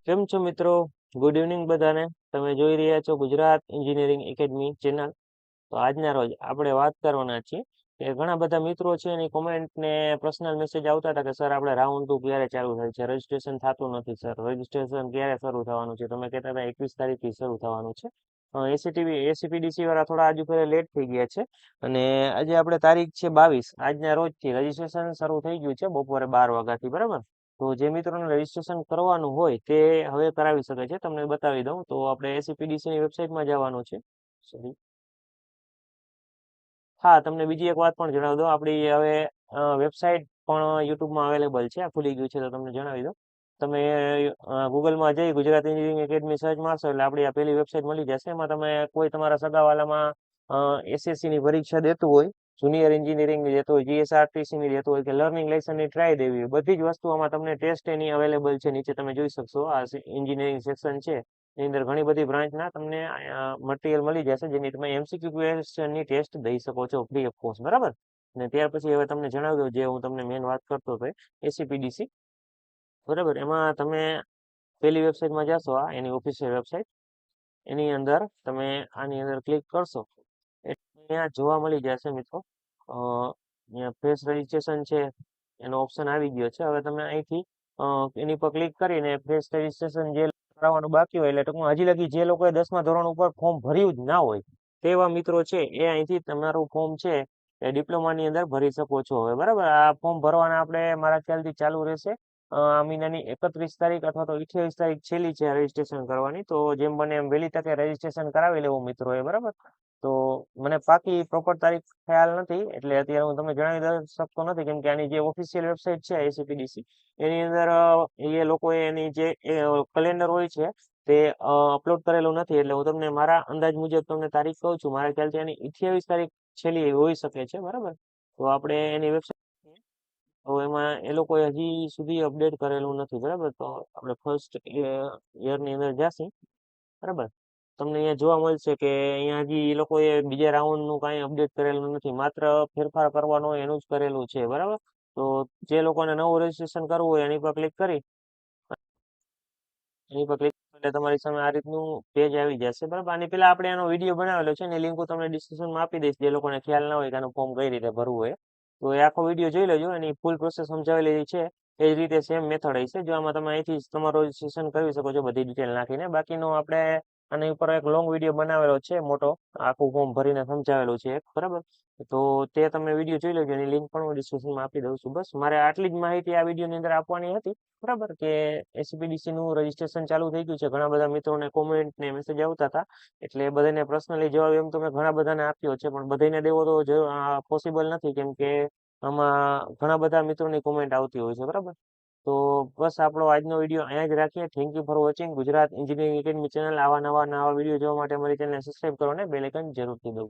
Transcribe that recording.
કેમ છો મિત્રો? ગુડ ઇવનિંગ બધાને. તમે જોઈ રહ્યા છો ગુજરાત એન્જિનિયરિંગ એકેડમી ચેનલ. તો આજના રોજ આપણે વાત કરવાના છીએ કે ઘણા બધા મિત્રો છે એની કોમેન્ટ ને પર્સનલ મેસેજ આવતા હતા કે સર આપણે રાઉન્ડ 2 ક્યારે ચાલુ થાય છે? રજીસ્ટ્રેશન થતું નથી સર. રજીસ્ટ્રેશન ક્યારે શરૂ થવાનું છે? તમે કહેતા હતા 21 તારીખથી શરૂ થવાનું છે. એસીપીડીસી વાળા થોડા આજુ ફેરે લેટ થઈ ગયા છે અને આજે આપણે તારીખ છે 22. આજના રોજથી રજીસ્ટ્રેશન શરૂ થઈ ગયું છે બપોરે 12 વાગ્યાથી, બરાબર? તો જે મિત્રોને રજીસ્ટ્રેશન કરવાનું હોય તે હવે કરાવી શકે છે. તમને બતાવી દઉં તો આપણે એસીપીડીસી ની વેબસાઇટમાં જવાનું છે. સોરી. હા, તમને બીજી એક વાત પણ જણાવી દઉં. આપણી હવે વેબસાઇટ પણ યુટ્યુબમાં અવેલેબલ છે. આ ખુલી ગયું છે તો તમને જણાવી દઉં. તમે ગૂગલમાં જઈ ગુજરાત એન્જિનિયરિંગ એકેડમી સર્ચ મારશો એટલે આપણી આ પેલી વેબસાઇટ મળી જશે. એમાં તમે કોઈ તમારા સગાવાલામાં એસએસસી ની પરીક્ષા દેતું હોય, જુનિયર એન્જિનિયરિંગ ની દેતું હોય, જીએસઆરટીસી ની દેતું હોય કે લર્નિંગ લાયસન્સની ટ્રાય દેવી હોય, બધી જ વસ્તુઓમાં તમને ટેસ્ટ એની અવેલેબલ છે. નીચે તમે જોઈ શકશો આ એન્જિનિયરિંગ સેક્શન છે. એની અંદર ઘણી બધી બ્રાન્ચના તમને મટીરિયલ મળી જશે જેની તમે એમસીક્યુ ક્વેશ્ચનની ટેસ્ટ દઈ શકો છો ફ્રી ઓફ કોસ્ટ, બરાબર? અને ત્યાર પછી હવે તમને જણાવી દઉં જે હું તમને મેન વાત કરતો હતો એસીપીડીસી, બરાબર? એમાં તમે પેલી વેબસાઇટમાં જશો, આ એની ઓફિશિયલ વેબસાઇટ. એની અંદર તમે આની અંદર ક્લિક કરશો એટલે અહીંયા જોવા મળી જશે મિત્રો. અહીંયા ફેસ રજીસ્ટ્રેશન છે એનો ઓપ્શન આવી ગયો છે. હવે તમે અહીંથી એની પર ક્લિક કરીને ફેસ રજીસ્ટ્રેશન જે કરાવવાનું બાકી હોય, એટલે ટૂંકમાં હજી લગી જે લોકોએ 10મા ધોરણ ઉપર ફોર્મ ભર્યું જ ના હોય તેવા મિત્રો છે એ અહીંથી તમારું ફોર્મ છે એ ડિપ્લોમાની અંદર ભરી શકો છો. હવે બરાબર, આ ફોર્મ ભરવાના આપણે મારા ખ્યાલથી ચાલુ રહેશે આ મહિનાની 31 તારીખ અથવા તો 28 તારીખ છેલ્લી છે રજીસ્ટ્રેશન કરવાની. તો જેમ બને એમ વહેલી તકે રજીસ્ટ્રેશન કરાવી લેવું મિત્રોએ, બરાબર? તો મને પાકી પ્રોપર તારીખ ખ્યાલ નથી એટલે અત્યારે હું તમને જણાવી શકતો નથી, કેમ કે આની જે ઓફિશિયલ વેબસાઇટ છે એસીપીડીસી એની અંદર એ લોકોએ એની જે કેલેન્ડર હોય છે તે અપલોડ કરેલું નથી. એટલે હું તમને મારા અંદાજ મુજબ તમને તારીખ કહું છું. મારા ખ્યાલથી એની 28 તારીખ છેલ્લી હોઈ શકે છે, બરાબર? તો આપણે એની વેબસાઇટ, તો એમાં એ લોકોએ હજી સુધી અપડેટ કરેલું નથી, બરાબર? તો આપણે ફર્સ્ટ યરની અંદર જશું, બરાબર? તમને અહીંયા જોવા મળશે કે અહીંયા હજી એ લોકોએ બીજા રાઉન્ડનું કાંઈ અપડેટ કરેલું નથી, માત્ર ફેરફાર કરવાનો હોય એનું જ કરેલું છે, બરાબર? તો જે લોકોને નવું રજીસ્ટ્રેશન કરવું હોય એની પર ક્લિક કરી એટલે તમારી સામે આ રીતનું પેજ આવી જશે, બરાબર? આની પેલા આપણે એનો વિડીયો બનાવેલો છે એની લિંક હું તમને ડિસ્ક્રિપ્શનમાં આપી દઈશ, જે લોકોને ખ્યાલ ના હોય કે આનું ફોર્મ કઈ રીતે ભરવું હોય. તો એ આખો વિડીયો જોઈ લેજો. એની ફૂલ પ્રોસેસ સમજાવેલી છે. એ જ રીતે સેમ મેથડ હશે, જો આમાં તમે અહીંથી જ તમારું રજીસ્ટ્રેશન કરી શકો છો બધી ડિટેલ નાખીને. બાકીનો આપણે આની ઉપર એક લોંગ વિડીયો બનાવેલો છે મોટો, આખું ફોર્મ ભરીને સમજાવેલું છે એક, બરાબર? તો તે તમે વિડીયો જોઈ લેજો. એની લિંક પણ હું ડિસ્ક્રિપ્શનમાં આપી દઉં છું. બસ મારે આટલી જ માહિતી આ વિડીયોની અંદર આપવાની હતી, બરાબર? કે એસીપીડીસી નું રજીસ્ટ્રેશન ચાલુ થઈ ગયું છે. ઘણા બધા મિત્રોને કોમેન્ટ ને મેસેજ આવતા હતા એટલે બધાને પર્સનલી જવાબ એમ તો મેં ઘણા બધાને આપ્યો છે, પણ બધાને દેવો તો પોસિબલ નથી, કેમ કે આમાં ઘણા બધા મિત્રોની કોમેન્ટ આવતી હોય છે, બરાબર? તો બસ આપણો આજનો વિડીયો અહીંયા જ રાખીએ. Thank you for watching Gujarat engineering academy channel. આવા નવા વિડીયો જોવા માટે અમારી ચેનલને સબસ્ક્રાઇબ કરો અને બેલ આઇકન જરૂરથી દો.